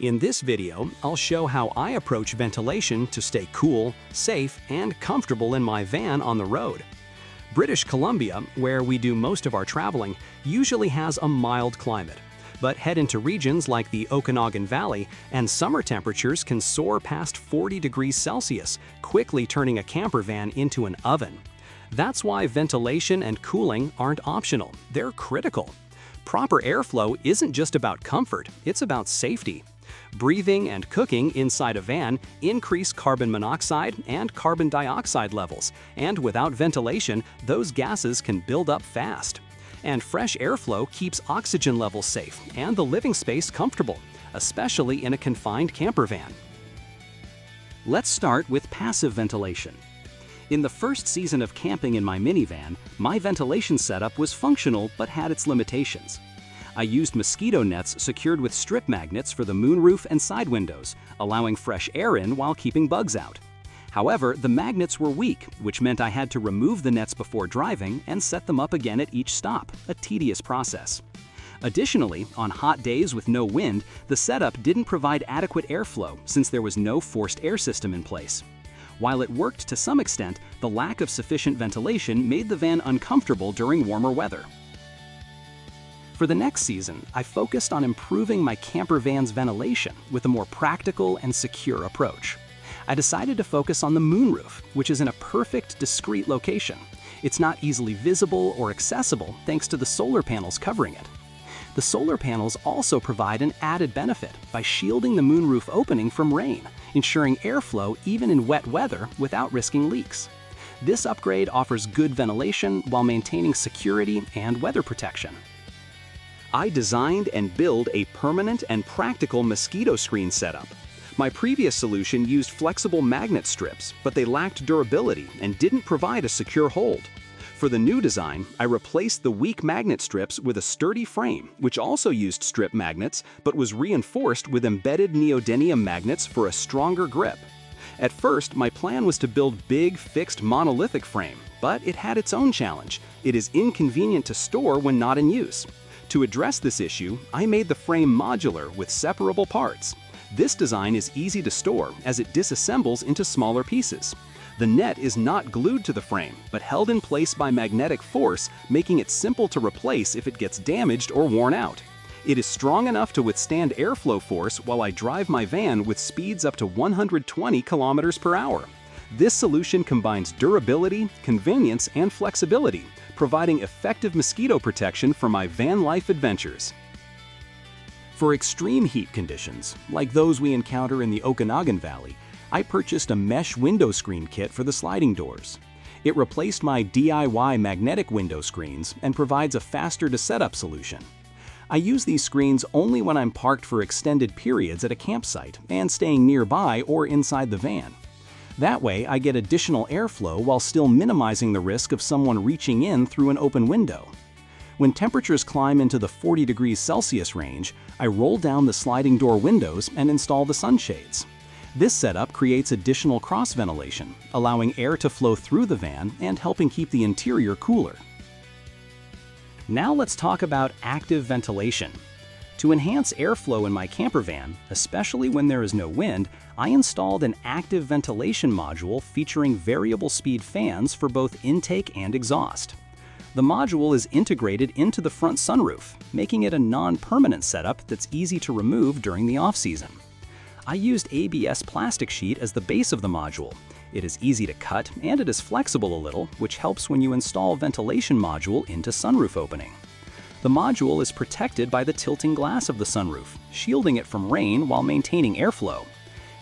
In this video, I'll show how I approach ventilation to stay cool, safe, and comfortable in my van on the road. British Columbia, where we do most of our traveling, usually has a mild climate. But head into regions like the Okanagan Valley, and summer temperatures can soar past 40 degrees Celsius, quickly turning a camper van into an oven. That's why ventilation and cooling aren't optional, they're critical. Proper airflow isn't just about comfort, it's about safety. Breathing and cooking inside a van increase carbon monoxide and carbon dioxide levels, and without ventilation, those gases can build up fast. And fresh airflow keeps oxygen levels safe and the living space comfortable, especially in a confined camper van. Let's start with passive ventilation. In the first season of camping in my minivan, my ventilation setup was functional but had its limitations. I used mosquito nets secured with strip magnets for the moonroof and side windows, allowing fresh air in while keeping bugs out. However, the magnets were weak, which meant I had to remove the nets before driving and set them up again at each stop, a tedious process. Additionally, on hot days with no wind, the setup didn't provide adequate airflow since there was no forced air system in place. While it worked to some extent, the lack of sufficient ventilation made the van uncomfortable during warmer weather. For the next season, I focused on improving my camper van's ventilation with a more practical and secure approach. I decided to focus on the moonroof, which is in a perfect, discreet location. It's not easily visible or accessible thanks to the solar panels covering it. The solar panels also provide an added benefit by shielding the moonroof opening from rain, ensuring airflow even in wet weather without risking leaks. This upgrade offers good ventilation while maintaining security and weather protection. I designed and built a permanent and practical mosquito screen setup. My previous solution used flexible magnet strips, but they lacked durability and didn't provide a secure hold. For the new design, I replaced the weak magnet strips with a sturdy frame, which also used strip magnets, but was reinforced with embedded neodymium magnets for a stronger grip. At first, my plan was to build big, fixed monolithic frame, but it had its own challenge. It is inconvenient to store when not in use. To address this issue, I made the frame modular with separable parts. This design is easy to store as it disassembles into smaller pieces. The net is not glued to the frame, but held in place by magnetic force, making it simple to replace if it gets damaged or worn out. It is strong enough to withstand airflow force while I drive my van with speeds up to 120 kilometers per hour. This solution combines durability, convenience, and flexibility, providing effective mosquito protection for my van life adventures. For extreme heat conditions, like those we encounter in the Okanagan Valley, I purchased a mesh window screen kit for the sliding doors. It replaced my DIY magnetic window screens and provides a faster-to-set-up solution. I use these screens only when I'm parked for extended periods at a campsite and staying nearby or inside the van. That way, I get additional airflow while still minimizing the risk of someone reaching in through an open window. When temperatures climb into the 40 degrees Celsius range, I roll down the sliding door windows and install the sunshades. This setup creates additional cross-ventilation, allowing air to flow through the van and helping keep the interior cooler. Now let's talk about active ventilation. To enhance airflow in my camper van, especially when there is no wind, I installed an active ventilation module featuring variable speed fans for both intake and exhaust. The module is integrated into the front sunroof, making it a non-permanent setup that's easy to remove during the off-season. I used ABS plastic sheet as the base of the module. It is easy to cut and it is flexible a little, which helps when you install ventilation module into sunroof opening. The module is protected by the tilting glass of the sunroof, shielding it from rain while maintaining airflow.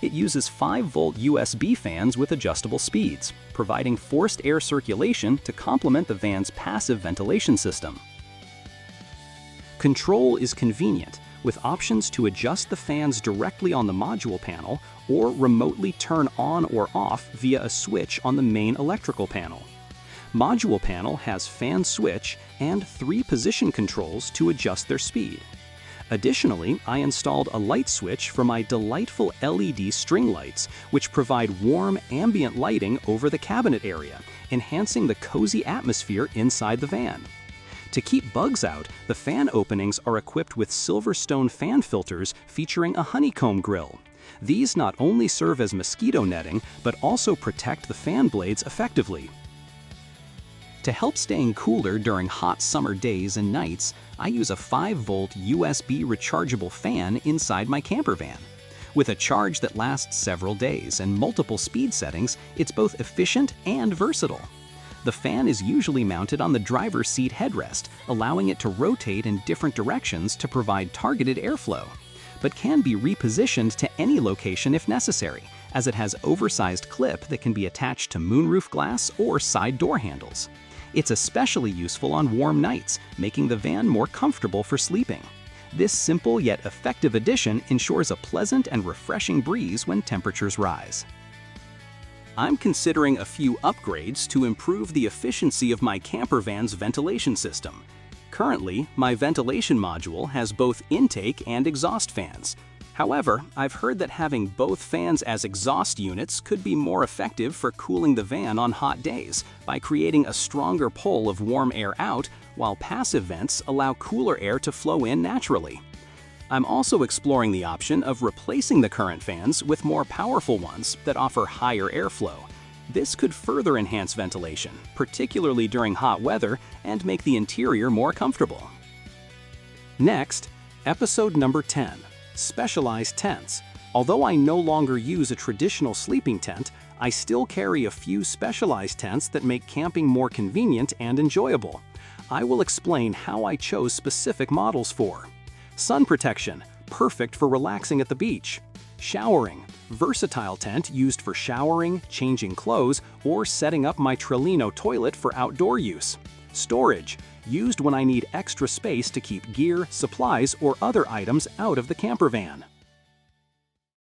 It uses 5-volt USB fans with adjustable speeds, providing forced air circulation to complement the van's passive ventilation system. Control is convenient, with options to adjust the fans directly on the module panel or remotely turn on or off via a switch on the main electrical panel. Module panel has fan switch and 3 position controls to adjust their speed. Additionally, I installed a light switch for my delightful LED string lights, which provide warm ambient lighting over the cabinet area, enhancing the cozy atmosphere inside the van. To keep bugs out, the fan openings are equipped with Silverstone fan filters featuring a honeycomb grill. These not only serve as mosquito netting, but also protect the fan blades effectively. To help staying cooler during hot summer days and nights, I use a 5-volt USB rechargeable fan inside my campervan. With a charge that lasts several days and multiple speed settings, it's both efficient and versatile. The fan is usually mounted on the driver's seat headrest, allowing it to rotate in different directions to provide targeted airflow, but can be repositioned to any location if necessary, as it has oversized clip that can be attached to moonroof glass or side door handles. It's especially useful on warm nights, making the van more comfortable for sleeping. This simple yet effective addition ensures a pleasant and refreshing breeze when temperatures rise. I'm considering a few upgrades to improve the efficiency of my campervan's ventilation system. Currently, my ventilation module has both intake and exhaust fans. However, I've heard that having both fans as exhaust units could be more effective for cooling the van on hot days by creating a stronger pull of warm air out, while passive vents allow cooler air to flow in naturally. I'm also exploring the option of replacing the current fans with more powerful ones that offer higher airflow. This could further enhance ventilation, particularly during hot weather, and make the interior more comfortable. Next, episode number 10. Specialized tents. Although I no longer use a traditional sleeping tent, I still carry a few specialized tents that make camping more convenient and enjoyable. I will explain how I chose specific models for. Sun protection, perfect for relaxing at the beach. Showering, versatile tent used for showering, changing clothes, or setting up my Trillino toilet for outdoor use. Storage, used when I need extra space to keep gear, supplies, or other items out of the campervan.